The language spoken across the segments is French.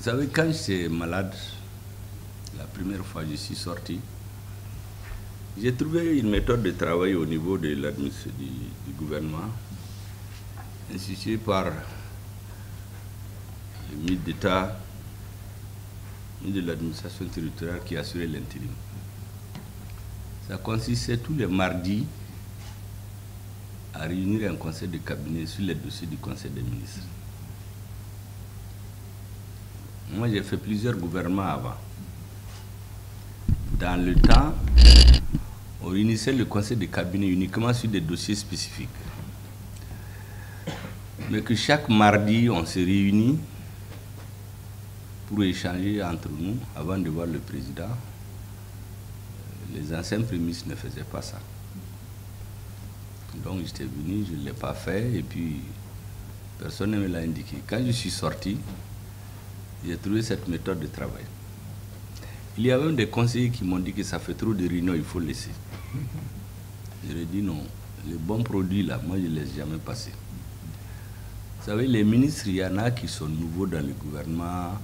savez, quand j'étais malade, la première fois que je suis sorti, j'ai trouvé une méthode de travail au niveau de l'administration du gouvernement, instituée par le ministre d'État, ministre de l'administration territoriale qui assurait l'intérim. Ça consistait tous les mardis à réunir un conseil de cabinet sur les dossiers du conseil des ministres. Moi, j'ai fait plusieurs gouvernements avant. Dans le temps, on réunissait le conseil de cabinet uniquement sur des dossiers spécifiques. Mais que chaque mardi, on se réunit pour échanger entre nous avant de voir le président. Les anciens premiers ministres ne faisaient pas ça. Donc j'étais venu, je ne l'ai pas fait et puis personne ne me l'a indiqué. Quand je suis sorti, j'ai trouvé cette méthode de travail. Il y a même des conseillers qui m'ont dit que ça fait trop de réunions, il faut laisser. Je leur ai dit non, les bons produits là, moi je ne les ai jamais passés. Vous savez, les ministres, il y en a qui sont nouveaux dans le gouvernement.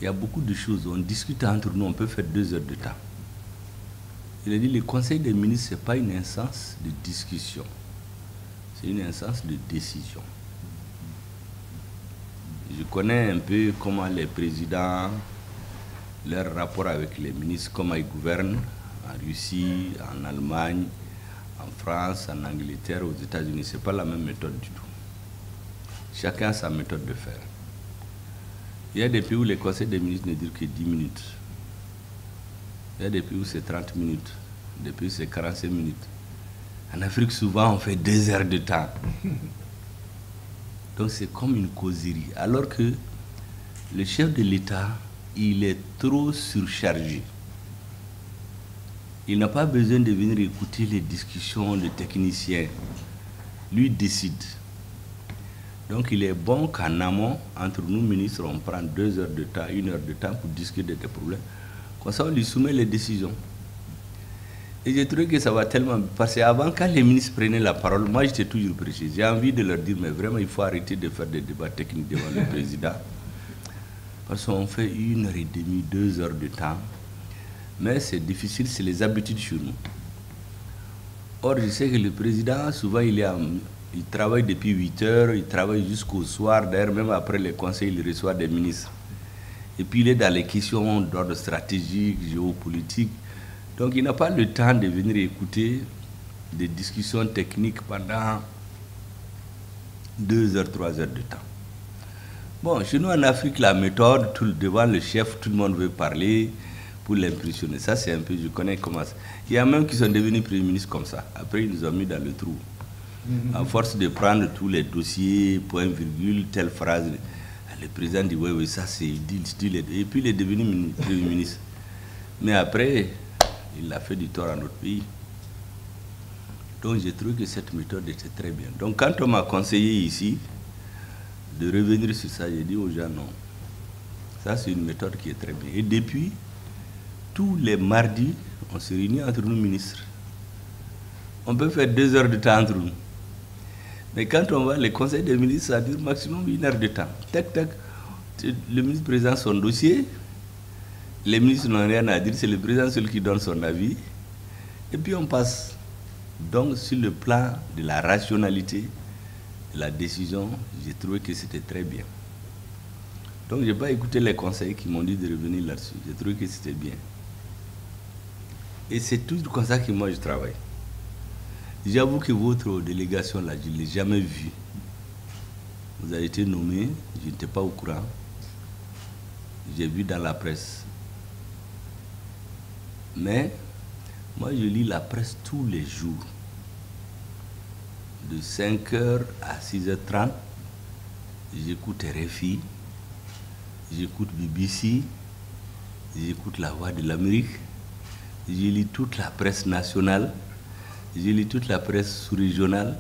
Il y a beaucoup de choses, on discute entre nous, on peut faire 2 heures de temps. Il a dit, le conseil des ministres, ce n'est pas une instance de discussion, c'est une instance de décision. Je connais un peu comment les présidents, leur rapport avec les ministres, comment ils gouvernent en Russie, en Allemagne, en France, en Angleterre, aux États-Unis. Ce n'est pas la même méthode du tout. Chacun a sa méthode de faire. Il y a des pays où les conseils des ministres ne durent que 10 minutes. Il y a des pays où c'est 30 minutes, des pays où c'est 45 minutes. En Afrique, souvent, on fait 2 heures de temps. Donc, c'est comme une causerie. Alors que le chef de l'État, il est trop surchargé. Il n'a pas besoin de venir écouter les discussions des techniciens. Lui décide. Donc, il est bon qu'en amont, entre nous, ministres, on prend 2 heures de temps, 1 heure de temps pour discuter des problèmes. Comme ça, on lui soumet les décisions. Et j'ai trouvé que ça va tellement... Parce qu'avant, quand les ministres prenaient la parole, moi, j'étais toujours prêché. J'ai envie de leur dire, mais vraiment, il faut arrêter de faire des débats techniques devant le président. Parce qu'on fait 1 heure et demie, 2 heures de temps. Mais c'est difficile, c'est les habitudes chez nous. Or, je sais que le président, souvent, il travaille depuis 8 heures, il travaille jusqu'au soir. D'ailleurs, même après les conseils, il reçoit des ministres. Et puis, il est dans les questions d'ordre stratégique, géopolitique. Donc, il n'a pas le temps de venir écouter des discussions techniques pendant 2 heures, 3 heures de temps. Bon, chez nous en Afrique, la méthode, devant le chef, tout le monde veut parler pour l'impressionner. Ça, c'est un peu, je connais comment ça. Il y a même qui sont devenus premiers ministres comme ça. Après, ils nous ont mis dans le trou. À force de prendre tous les dossiers, point, virgule, telle phrase, le président dit, oui, ça c'est style. Et puis, il est devenu premier ministre. Mais après, il a fait du tort à notre pays. Donc, j'ai trouvé que cette méthode était très bien. Donc, quand on m'a conseillé ici de revenir sur ça, j'ai dit aux gens, non. Ça, c'est une méthode qui est très bien. Et depuis, tous les mardis, on se réunit entre nous, ministres. On peut faire 2 heures de temps entre nous. Mais quand on va, les conseils des ministres, ça dure maximum 1 heure de temps. Tac, tac. Le ministre présente son dossier. Les ministres n'ont rien à dire. C'est le président seul qui donne son avis. Et puis on passe. Donc, sur le plan de la rationalité, de la décision, j'ai trouvé que c'était très bien. Donc, je n'ai pas écouté les conseils qui m'ont dit de revenir là-dessus. J'ai trouvé que c'était bien. Et c'est toujours comme ça que moi, je travaille. J'avoue que votre délégation, là, je ne l'ai jamais vue. Vous avez été nommé, je n'étais pas au courant. J'ai vu dans la presse. Mais, moi, je lis la presse tous les jours. De 5h à 6h30, j'écoute RFI, j'écoute BBC, j'écoute La Voix de l'Amérique, je lis toute la presse nationale, je lis toute la presse sous-régionale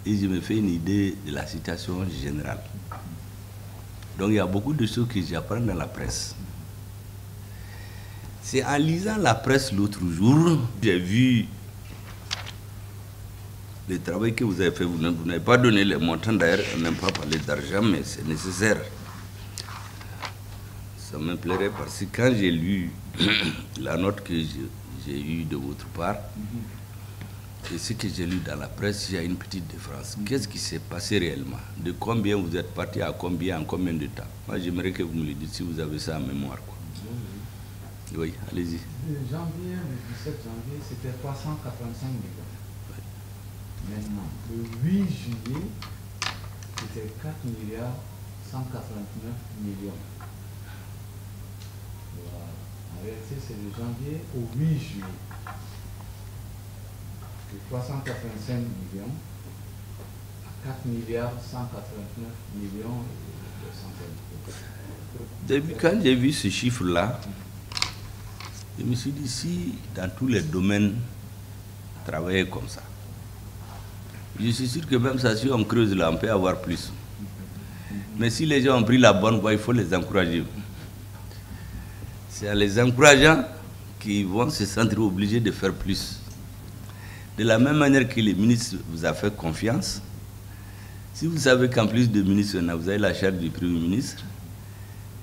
et je me fais une idée de la situation générale. Donc il y a beaucoup de choses que j'apprends dans la presse. C'est en lisant la presse l'autre jour, j'ai vu le travail que vous avez fait. Vous n'avez pas donné les montants d'ailleurs, on n'aime pas parler d'argent, mais c'est nécessaire. Ça me plairait parce que quand j'ai lu la note que j'ai eue de votre part, et ce que j'ai lu dans la presse, il y a une petite différence. Qu'est-ce qui s'est passé réellement? De combien vous êtes parti à combien, en combien de temps? Moi, j'aimerais que vous me le dites si vous avez ça en mémoire, quoi. Oui, allez-y. Le 17 janvier, c'était 385 millions. Oui. Maintenant, le 8 juillet, c'était 4 milliards 189 millions. Voilà. En réalité, c'est de janvier au 8 juillet. De 385 millions à 4 milliards 189 millions et 250. Quand j'ai vu ce chiffre-là, je me suis dit, si dans tous les domaines, travailler comme ça, je suis sûr que même ça, si on creuse là, on peut avoir plus. Mais si les gens ont pris la bonne voie, il faut les encourager. C'est en les encourageant qu'ils vont se sentir obligés de faire plus. De la même manière que le ministre vous a fait confiance, si vous savez qu'en plus de ministre, vous avez la charge du Premier ministre,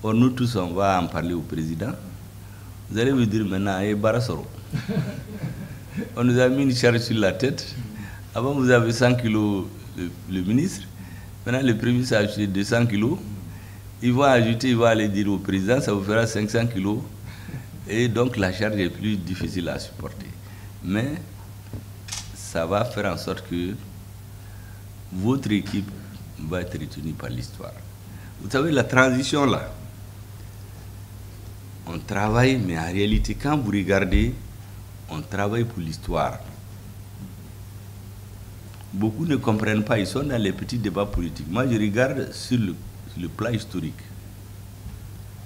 or nous tous, on va en parler au président, vous allez vous dire maintenant, Barasoro. On nous a mis une charge sur la tête. Avant, vous avez 100 kilos le ministre. Maintenant, le Premier ministre a ajouté 200 kilos. Il va ajouter, il va aller dire au président, ça vous fera 500 kilos. Et donc, la charge est plus difficile à supporter. Mais ça va faire en sorte que votre équipe va être retenue par l'histoire. Vous savez, la transition là, on travaille, mais en réalité, quand vous regardez, on travaille pour l'histoire. Beaucoup ne comprennent pas, ils sont dans les petits débats politiques. Moi, je regarde sur le plan historique.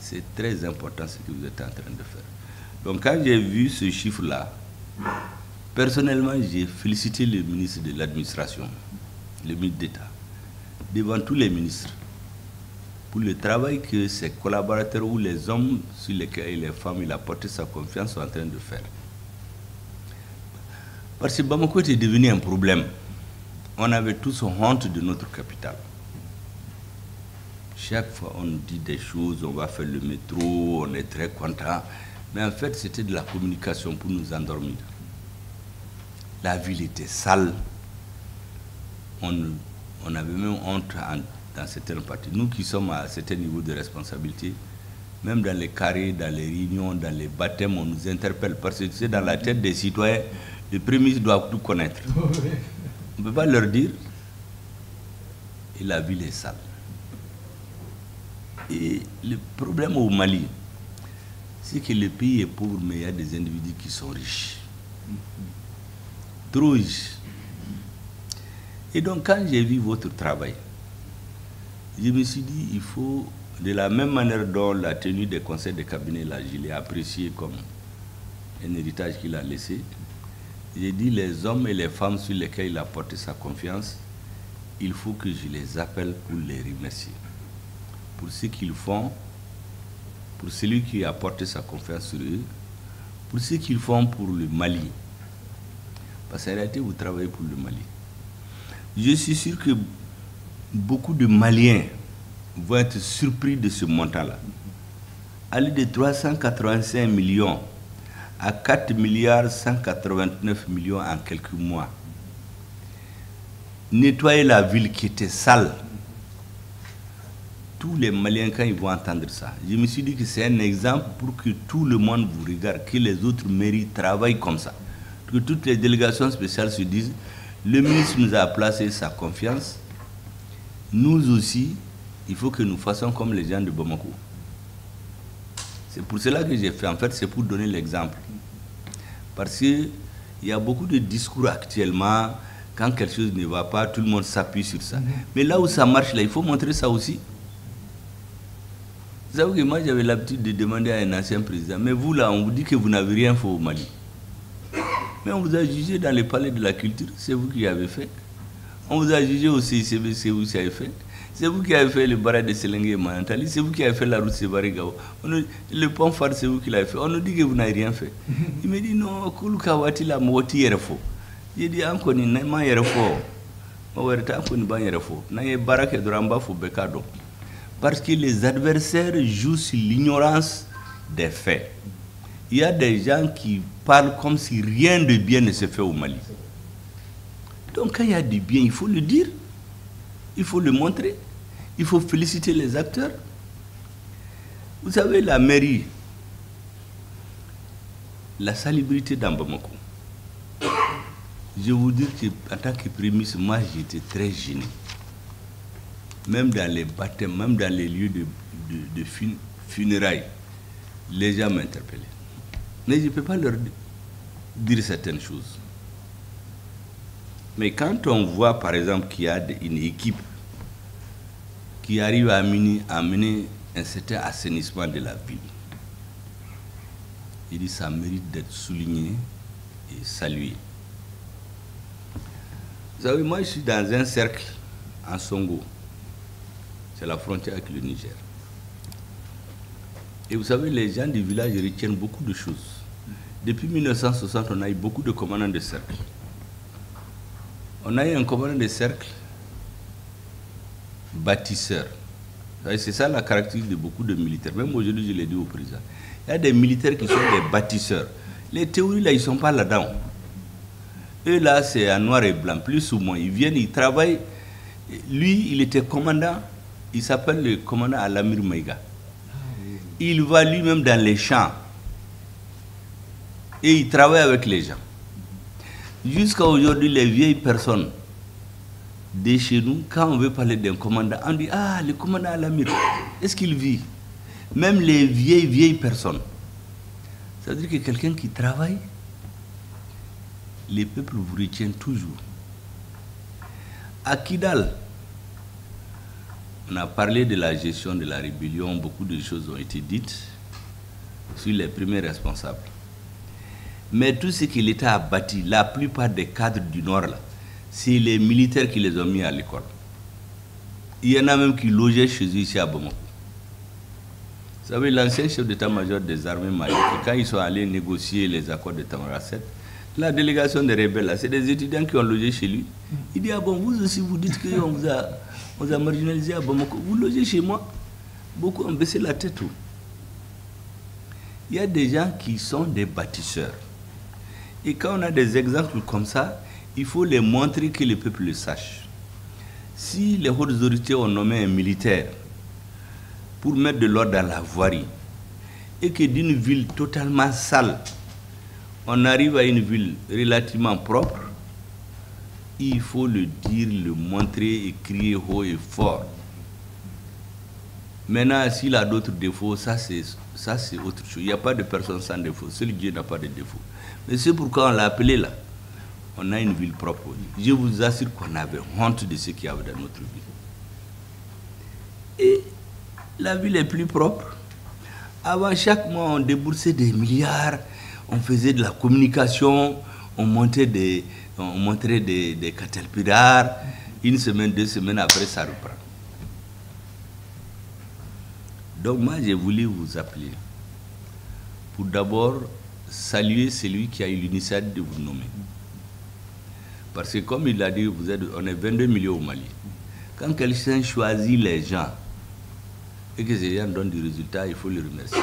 C'est très important ce que vous êtes en train de faire. Donc, quand j'ai vu ce chiffre-là, personnellement, j'ai félicité le ministre de l'Administration, le ministre d'État, devant tous les ministres, pour le travail que ses collaborateurs ou les hommes sur lesquels les femmes, il a porté sa confiance, sont en train de faire. Parce que Bamako était devenu un problème. On avait tous honte de notre capitale. Chaque fois, on nous dit des choses, on va faire le métro, on est très content. Mais en fait, c'était de la communication pour nous endormir. La ville était sale. On avait même honte dans certaines parties. Nous qui sommes à certains niveaux de responsabilité, même dans les carrés, dans les réunions, dans les baptêmes, on nous interpelle. Parce que tu sais, dans la tête des citoyens, les prémices doivent tout connaître. On ne peut pas leur dire, et la ville est sale. Et le problème au Mali, c'est que le pays est pauvre, mais il y a des individus qui sont riches. Trop riches. Et donc, quand j'ai vu votre travail, je me suis dit, il faut, de la même manière dont la tenue des conseils de cabinet, là, je l'ai apprécié comme un héritage qu'il a laissé, j'ai dit, les hommes et les femmes sur lesquels il a porté sa confiance, il faut que je les appelle pour les remercier. Pour ce qu'ils font, pour celui qui a porté sa confiance sur eux, pour ce qu'ils font pour le Mali. Parce qu'en réalité, vous travaillez pour le Mali. Je suis sûr que beaucoup de Maliens vont être surpris de ce montant-là. Aller de 385 millions à 4 milliards 189 millions en quelques mois. Nettoyer la ville qui était sale. Tous les Maliens, quand ils vont entendre ça, je me suis dit que c'est un exemple pour que tout le monde vous regarde, que les autres mairies travaillent comme ça. Que toutes les délégations spéciales se disent, le ministre nous a placé sa confiance, nous aussi, il faut que nous fassions comme les gens de Bamako. C'est pour cela que j'ai fait, en fait, c'est pour donner l'exemple. Parce qu'il y a beaucoup de discours actuellement, quand quelque chose ne va pas, tout le monde s'appuie sur ça. Mais là où ça marche, là, il faut montrer ça aussi. Vous savez que moi, j'avais l'habitude de demander à un ancien président, mais vous, là, on vous dit que vous n'avez rien fait au Mali. Mais on vous a jugé dans le palais de la culture, c'est vous qui avez fait. On vous a jugé au CICB, c'est vous qui avez fait. C'est vous qui avez fait le barrage de Selengue et Manantali, c'est vous qui avez fait la route Sévaré-Gao. Le pont phare, c'est vous qui l'avez fait. On nous dit que vous n'avez rien fait. Il me dit non, Kuluka Wati la Moti Yerefo. J'ai dit, Ankoni, Naima Yerefo. Owerta Ankoni Ban Yerefo. Naye Barake Duramba Fou Bekado. Parce que les adversaires jouent sur l'ignorance des faits. Il y a des gens qui parlent comme si rien de bien ne se fait au Mali. Donc quand il y a du bien, il faut le dire, il faut le montrer, il faut féliciter les acteurs. Vous savez, la mairie, la salubrité dans Bamako, je vous dis qu'en tant que prémisse, moi j'étais très gêné. Même dans les baptêmes, même dans les lieux de funérailles, les gens m'interpellaient. Mais je ne peux pas leur dire certaines choses. Mais quand on voit par exemple qu'il y a une équipe qui arrive à amener un certain assainissement de la ville, il dit ça mérite d'être souligné et salué. Vous savez, moi je suis dans un cercle en Songo, c'est la frontière avec le Niger. Et vous savez, les gens du village retiennent beaucoup de choses. Depuis 1960, on a eu beaucoup de commandants de cercle. On a eu un commandant de cercle bâtisseur. C'est ça la caractéristique de beaucoup de militaires. Même aujourd'hui, je l'ai dit au président. Il y a des militaires qui sont des bâtisseurs. Les théories, là, ils ne sont pas là-dedans. Eux, là, c'est en noir et blanc, plus ou moins. Ils viennent, ils travaillent. Lui, il était commandant. Il s'appelle le commandant Alamir Maïga. Il va lui-même dans les champs. Et il travaille avec les gens. Jusqu'à aujourd'hui, les vieilles personnes de chez nous, quand on veut parler d'un commandant, on dit « Ah, le commandant Alamir, est-ce qu'il vit ?» Même les vieilles personnes. Ça veut dire que quelqu'un qui travaille, les peuples vous retiennent toujours. À Kidal, on a parlé de la gestion de la rébellion, beaucoup de choses ont été dites sur les premiers responsables. Mais tout ce que l'État a bâti, la plupart des cadres du Nord, là, c'est les militaires qui les ont mis à l'école. Il y en a même qui logeaient chez eux ici à Bamako. Vous savez, l'ancien chef d'état-major des armées maliennes, quand ils sont allés négocier les accords de Tamaracet, la délégation des rebelles, c'est des étudiants qui ont logé chez lui. Il dit, ah bon, vous aussi, vous dites qu'on vous a marginalisé à Bamako. Vous logez chez moi. Beaucoup ont baissé la tête. Il y a des gens qui sont des bâtisseurs. Et quand on a des exemples comme ça, il faut les montrer que le peuple le sache. Si les hautes autorités ont nommé un militaire pour mettre de l'ordre dans la voirie, et que d'une ville totalement sale, on arrive à une ville relativement propre, il faut le dire, le montrer et crier haut et fort. Maintenant, s'il a d'autres défauts, ça c'est autre chose. Il n'y a pas de personne sans défaut. Seul Dieu n'a pas de défaut. Mais c'est pourquoi on l'a appelé là. On a une ville propre. Je vous assure qu'on avait honte de ce qu'il y avait dans notre ville. Et la ville est plus propre. Avant, chaque mois, on déboursait des milliards, on faisait de la communication, on montrait des caterpillars. Une semaine, 2 semaines après, ça reprend. Donc moi, j'ai voulu vous appeler pour d'abord saluer celui qui a eu l'initiative de vous nommer. Parce que comme il l'a dit, on est 22 millions au Mali. Quand quelqu'un choisit les gens et que ces gens donnent du résultat, il faut le remercier.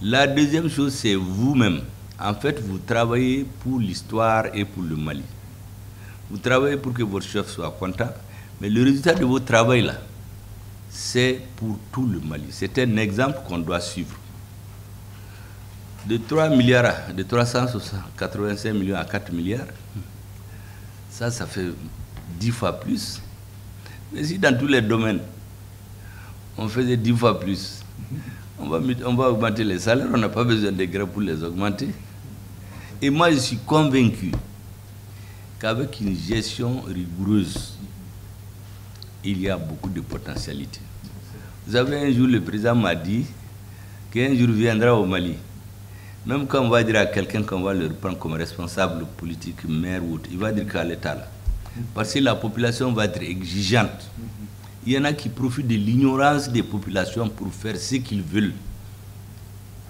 La deuxième chose, c'est vous-même. En fait, vous travaillez pour l'histoire et pour le Mali. Vous travaillez pour que votre chef soit content, mais le résultat de votre travail là, c'est pour tout le Mali. C'est un exemple qu'on doit suivre. De 3 milliards, de 385 millions à 4 milliards, ça fait 10 fois plus. Mais si dans tous les domaines, on faisait 10 fois plus, on va augmenter les salaires, on n'a pas besoin de grèves pour les augmenter. Et moi, je suis convaincu qu'avec une gestion rigoureuse, il y a beaucoup de potentialité. Vous savez, un jour, le président m'a dit qu'un jour viendra au Mali. Même quand on va dire à quelqu'un qu'on va le prendre comme responsable politique, maire ou autre, il va dire qu'à l'État là. Parce que la population va être exigeante. Il y en a qui profitent de l'ignorance des populations pour faire ce qu'ils veulent.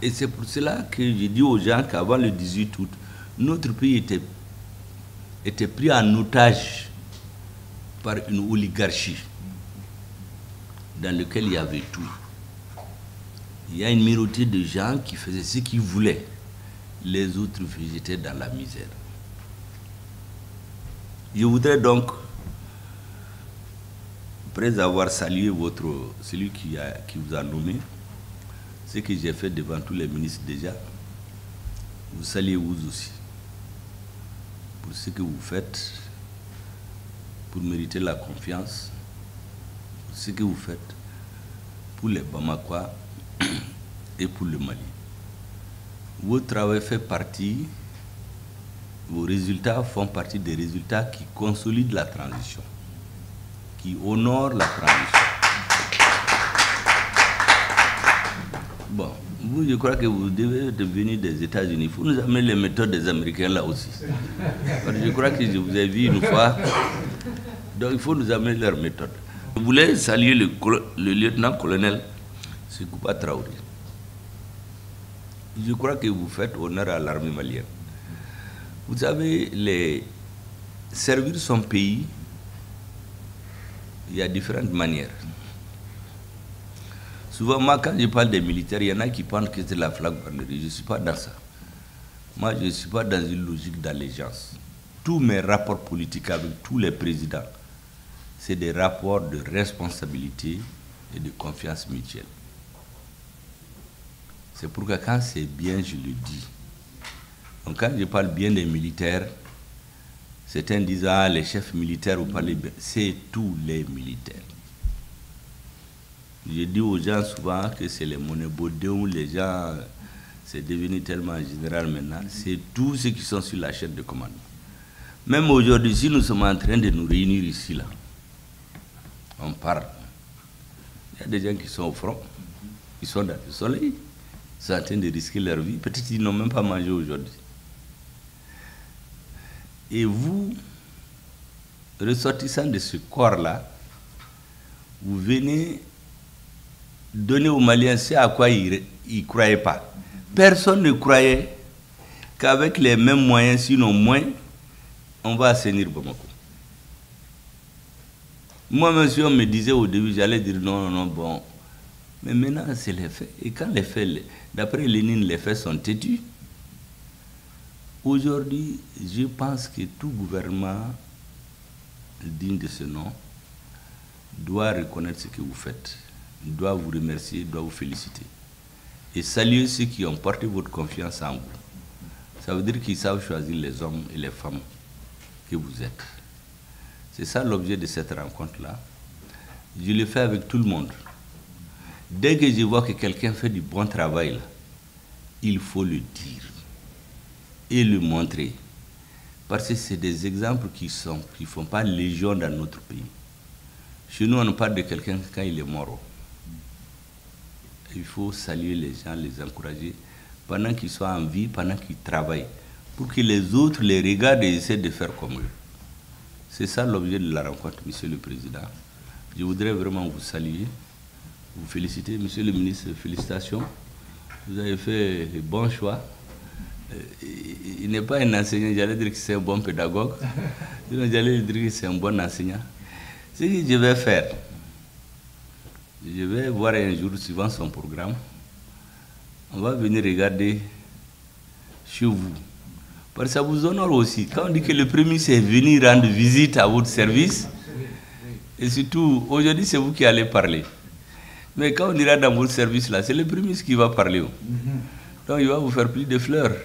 Et c'est pour cela que j'ai dit aux gens qu'avant le 18 août, notre pays était pris en otage par une oligarchie. dans lequel il y avait tout. Il y a une minorité de gens qui faisaient ce qu'ils voulaient. Les autres végétaient dans la misère. Je voudrais donc, après avoir salué celui qui vous a nommé, ce que j'ai fait devant tous les ministres déjà, vous saluez vous aussi pour ce que vous faites, pour mériter la confiance, pour ce que vous faites pour les Bamakois et pour le Mali. Votre travail fait partie, vos résultats font partie des résultats qui consolident la transition, qui honorent la transition. Bon, vous, je crois que vous devez devenir des États-Unis. Il faut nous amener les méthodes des Américains là aussi. Parce que je crois que je vous ai vu une fois. Donc il faut nous amener leurs méthodes. Je voulais saluer le lieutenant-colonel Sékouba Traoré. Je crois que vous faites honneur à l'armée malienne. Vous savez, servir son pays, il y a différentes manières. Souvent, moi, quand je parle des militaires, il y en a qui pensent que c'est la flaque banderie. Je ne suis pas dans ça. Moi, je ne suis pas dans une logique d'allégeance. Tous mes rapports politiques avec tous les présidents, c'est des rapports de responsabilité et de confiance mutuelle. C'est pourquoi quand c'est bien, je le dis. Donc quand je parle bien des militaires, certains disent « Ah, les chefs militaires, vous parlez bien ». C'est tous les militaires. Je dis aux gens souvent que c'est les monnaies où les gens, c'est devenu tellement général maintenant. C'est tous ceux qui sont sur la chaîne de commandement. Même aujourd'hui, si nous sommes en train de nous réunir ici, là, on parle. Il y a des gens qui sont au front, qui sont dans le soleil, ils sont en train de risquer leur vie. Peut-être qu'ils n'ont même pas mangé aujourd'hui. Et vous, ressortissant de ce corps-là, vous venez donner aux Maliens ce à quoi ils ne croyaient pas. Personne ne croyait qu'avec les mêmes moyens, sinon moins, on va assainir Bamako. Moi-même, si on me disait au début, j'allais dire non, non, non, bon. Mais maintenant, c'est les faits. Et quand les faits, d'après Lénine, les faits sont têtus. Aujourd'hui, je pense que tout gouvernement digne de ce nom doit reconnaître ce que vous faites, doit vous remercier, doit vous féliciter. Et saluer ceux qui ont porté votre confiance en vous. Ça veut dire qu'ils savent choisir les hommes et les femmes que vous êtes. C'est ça l'objet de cette rencontre-là. Je le fais avec tout le monde. Dès que je vois que quelqu'un fait du bon travail, là, il faut le dire et le montrer. Parce que c'est des exemples qui ne font pas légion dans notre pays. Chez nous, on parle de quelqu'un quand il est mort. Il faut saluer les gens, les encourager, pendant qu'ils sont en vie, pendant qu'ils travaillent, pour que les autres les regardent et essaient de faire comme eux. C'est ça l'objet de la rencontre, Monsieur le Président. Je voudrais vraiment vous saluer, vous féliciter. Monsieur le ministre, félicitations. Vous avez fait le bon choix. Il n'est pas un enseignant, j'allais dire que c'est un bon pédagogue. J'allais dire que c'est un bon enseignant. Ce que je vais faire, je vais voir un jour, suivant son programme, on va venir regarder chez vous. Parce que ça vous honore aussi. Quand on dit que le premier, c'est venir rendre visite à votre service, et surtout, aujourd'hui, c'est vous qui allez parler. Mais quand on ira dans votre service, là, c'est le premier qui va parler. Donc, il va vous faire plus de fleurs.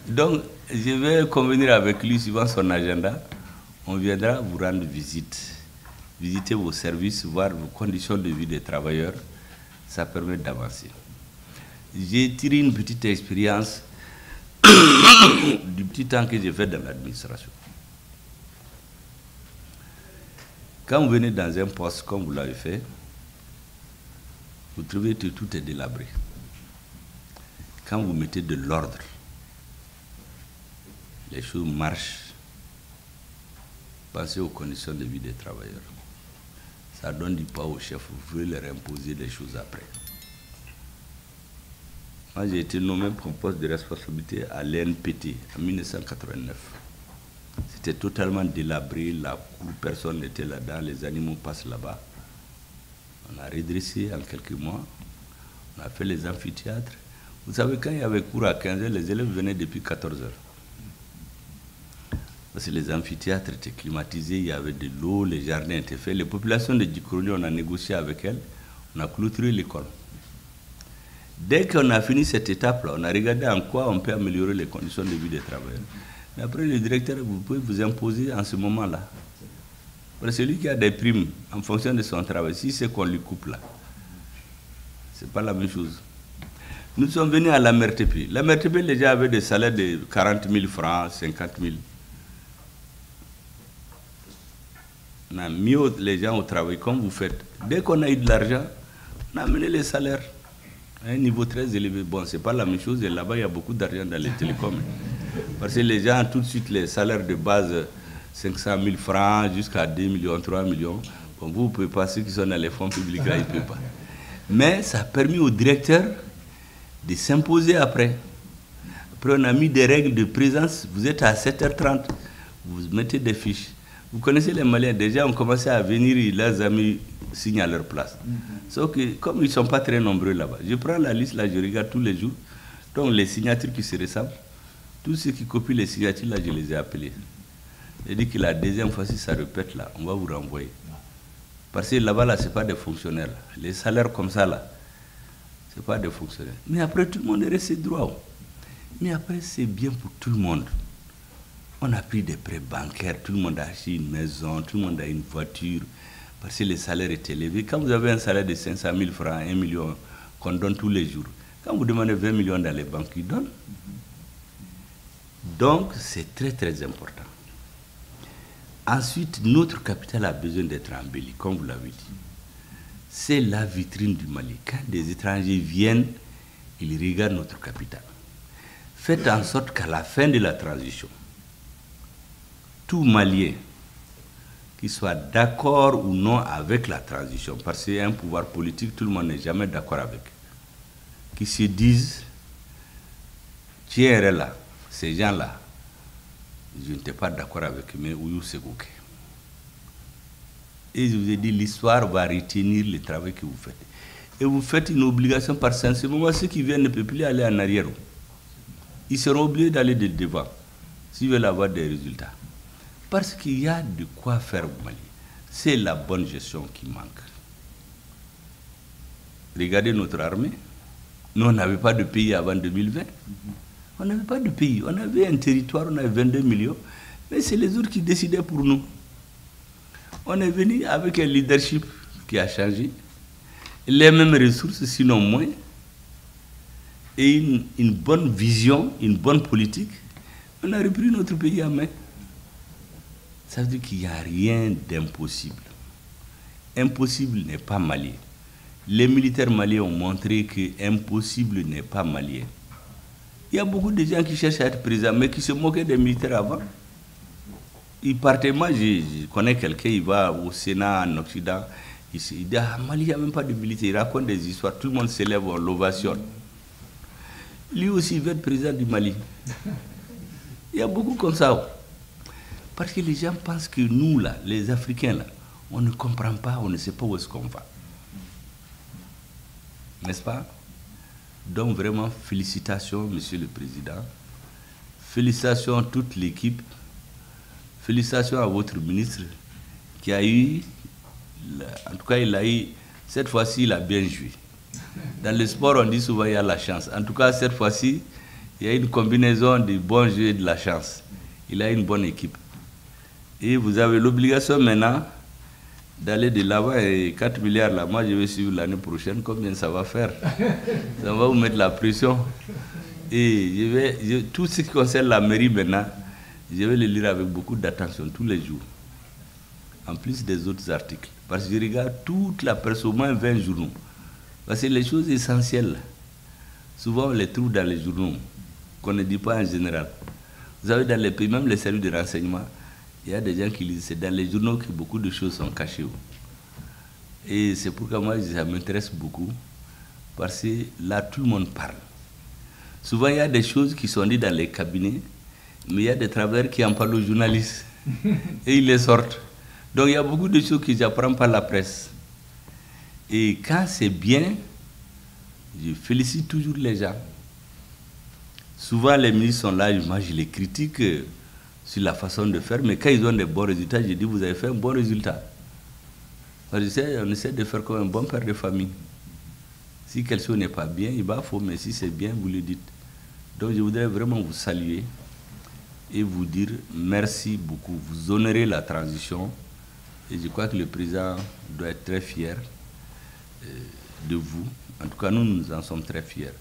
Donc, je vais convenir avec lui, suivant son agenda. On viendra vous rendre visite. Visiter vos services, voir vos conditions de vie des travailleurs. Ça permet d'avancer. J'ai tiré une petite expérience du petit temps que j'ai fait dans l'administration. Quand vous venez dans un poste comme vous l'avez fait, vous trouvez que tout est délabré. Quand vous mettez de l'ordre, les choses marchent. Pensez aux conditions de vie des travailleurs. Ça donne du poids au chef, vous pouvez leur imposer des choses après. Moi, j'ai été nommé pour un poste de responsabilité à l'NPT en 1989. C'était totalement délabré, la cour, personne n'était là-dedans, les animaux passent là-bas. On a redressé en quelques mois. On a fait les amphithéâtres. Vous savez, quand il y avait cours à 15 h, les élèves venaient depuis 14 h. Parce que les amphithéâtres étaient climatisés, il y avait de l'eau, les jardins étaient faits. Les populations de Djikoroni, on a négocié avec elles, on a clôturé l'école. Dès qu'on a fini cette étape-là, on a regardé en quoi on peut améliorer les conditions de vie des travailleurs. Mais après, le directeur, vous pouvez vous imposer en ce moment-là. Parce que celui qui a des primes en fonction de son travail, si c'est qu'on lui coupe là, c'est pas la même chose. Nous sommes venus à la MRTP. La MRTP, les gens avaient des salaires de 40 000 francs, 50 000. On a mis les gens au travail comme vous faites. Dès qu'on a eu de l'argent, on a amené les salaires à un niveau très élevé. Bon, c'est pas la même chose. Et là-bas, il y a beaucoup d'argent dans les télécoms. Parce que les gens, tout de suite, les salaires de base, 500 000 francs jusqu'à 2 millions, 3 millions. Bon, vous ne pouvez pas, ceux qui sont dans les fonds publics, là, ils ne peuvent pas. Mais ça a permis au directeur de s'imposer après. Après, on a mis des règles de présence. Vous êtes à 7h30, vous mettez des fiches. Vous connaissez les Maliens, déjà ont commencé à venir, leurs amis signent à leur place. Sauf que comme ils ne sont pas très nombreux là-bas, je prends la liste, là, je regarde tous les jours. Donc les signatures qui se ressemblent, tous ceux qui copient les signatures, là, je les ai appelés. J'ai dit que la deuxième fois, si ça répète, là, on va vous renvoyer. Parce que là-bas, là, ce n'est pas des fonctionnaires. Là. Les salaires comme ça, là, ce n'est pas des fonctionnaires. Mais après, tout le monde est resté droit. Mais après, c'est bien pour tout le monde. On a pris des prêts bancaires, tout le monde a acheté une maison, tout le monde a une voiture, parce que les salaires étaient élevés. Quand vous avez un salaire de 500 000 francs, 1 million, qu'on donne tous les jours, quand vous demandez 20 millions dans les banques, ils donnent. Donc, c'est très, très important. Ensuite, notre capitale a besoin d'être embelli, comme vous l'avez dit. C'est la vitrine du Mali. Quand des étrangers viennent, ils regardent notre capitale. Faites en sorte qu'à la fin de la transition, tout Malien, qui soit d'accord ou non avec la transition, parce qu'il y a un pouvoir politique, tout le monde n'est jamais d'accord avec, qui se disent, tiens, là, ces gens-là, je n'étais pas d'accord avec eux, mais Ouyou Segouké. Et je vous ai dit, l'histoire va retenir le travail que vous faites. Et vous faites une obligation parce qu'en ce moment, ceux qui viennent ne peuvent plus aller en arrière. Ils seront obligés d'aller de devant, s'ils veulent avoir des résultats. Parce qu'il y a de quoi faire au Mali. C'est la bonne gestion qui manque. Regardez notre armée. Nous, on n'avait pas de pays avant 2020. On n'avait pas de pays. On avait un territoire, on avait 22 millions. Mais c'est les autres qui décidaient pour nous. On est venu avec un leadership qui a changé. Les mêmes ressources, sinon moins. Et une bonne vision, une bonne politique. On a repris notre pays en main. Ça veut dire qu'il n'y a rien d'impossible. Impossible n'est pas malien. Les militaires maliens ont montré que impossible n'est pas malien. Il y a beaucoup de gens qui cherchent à être président, mais qui se moquaient des militaires avant. Ils partaient, moi je connais quelqu'un, il va au Sénat en Occident, il dit, ah, Mali, il n'y a même pas de militaires, il raconte des histoires, tout le monde s'élève, on l'ovation. Lui aussi, il veut être président du Mali. Il y a beaucoup comme ça. Parce que les gens pensent que nous, là, les Africains, là, on ne comprend pas, on ne sait pas où est-ce qu'on va. N'est-ce pas? Donc vraiment, félicitations, Monsieur le Président. Félicitations à toute l'équipe. Félicitations à votre ministre qui a eu, en tout cas, il a eu, cette fois-ci, il a bien joué. Dans le sport, on dit souvent il y a la chance. En tout cas, cette fois-ci, il y a une combinaison du bon jeu et de la chance. Il a une bonne équipe. Et vous avez l'obligation maintenant d'aller de l'avant et 4 milliards là. Moi, je vais suivre l'année prochaine combien ça va faire. Ça va vous mettre la pression. Et tout ce qui concerne la mairie maintenant, je vais le lire avec beaucoup d'attention tous les jours. En plus des autres articles. Parce que je regarde toute la presse, au moins 20 journaux. Parce que les choses essentielles, souvent on les trouve dans les journaux, qu'on ne dit pas en général. Vous savez, dans les pays, même les services de renseignement, il y a des gens qui lisent, c'est dans les journaux que beaucoup de choses sont cachées. Et c'est pourquoi moi, ça m'intéresse beaucoup, parce que là, tout le monde parle. Souvent, il y a des choses qui sont dites dans les cabinets, mais il y a des travailleurs qui en parlent aux journalistes, et ils les sortent. Donc, il y a beaucoup de choses que j'apprends par la presse. Et quand c'est bien, je félicite toujours les gens. Souvent, les ministres sont là, moi je les critique sur la façon de faire, mais quand ils ont des bons résultats, je dis, vous avez fait un bon résultat. On essaie de faire comme un bon père de famille. Si quelque chose n'est pas bien, il va faut, mais si c'est bien, vous le dites. Donc je voudrais vraiment vous saluer et vous dire merci beaucoup. Vous honorez la transition et je crois que le président doit être très fier de vous. En tout cas, nous en sommes très fiers.